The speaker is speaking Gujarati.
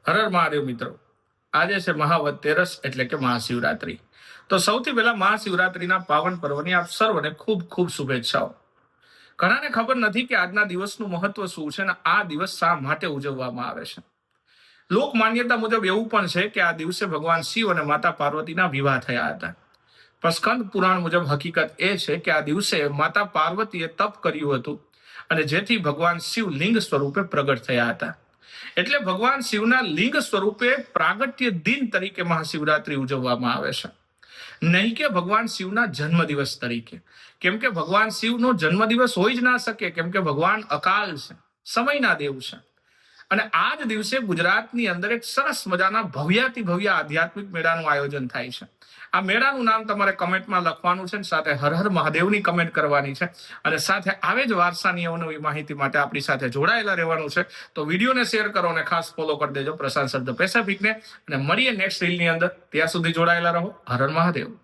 હર હર મહાદેવ મિત્રો, આજે છે મહાવતેરસ એટલે કે મહાશિવરાત્રી। તો સૌથી પહેલા મહાશિવરાત્રીના પાવન પર્વની આપ સર્વને ખૂબ ખૂબ શુભેચ્છાઓ। ઘણાને ખબર નથી કે આજના દિવસનું મહત્વ શું છે અને આ દિવસ શા માટે ઉજવવામાં આવે છે। લોક માન્યતા મુજબ એવું પણ છે કે આ દિવસે ભગવાન શિવ અને માતા પાર્વતીના વિવાહ થયા હતા। પણ સ્કંદ પુરાણ મુજબ હકીકત એ છે કે આ દિવસે માતા પાર્વતીએ તપ કર્યું હતું અને જેથી ભગવાન શિવ લિંગ સ્વરૂપે પ્રગટ થયા હતા। એટલે ભગવાન શિવના લિંગ સ્વરૂપે પ્રાગટ્ય દિન તરીકે મહાશિવરાત્રી ઉજવવામાં આવે છે, નહીં કે ભગવાન શિવના જન્મદિવસ તરીકે। કેમ કે ભગવાન શિવનો જન્મદિવસ હોઈ જ ના શકે, કેમ કે ભગવાન અકાલ છે, સમયના દેવ છે। અને આ જ દિવસે ગુજરાતની અંદર એક સરસ મજાના ભવ્યાતિ ભવ્ય આધ્યાત્મિક મેળાનું આયોજન થાય છે। આ મેળાનું નામ તમારે કમેન્ટમાં લખવાનું છે, સાથે હર હર મહાદેવની કમેન્ટ કરવાની છે અને સાથે આવે જ વારસાની અવનવી માહિતી માટે આપણી સાથે જોડાયેલા રહેવાનું છે। તો વિડીયોને શેર કરો અને ખાસ ફોલો કરી દેજો પ્રશાંત શબ્દ પેસિફિકને, અને મળીએ નેક્સ્ટ રીલની અંદર। ત્યાં સુધી જોડાયેલા રહો। હર હર મહાદેવ।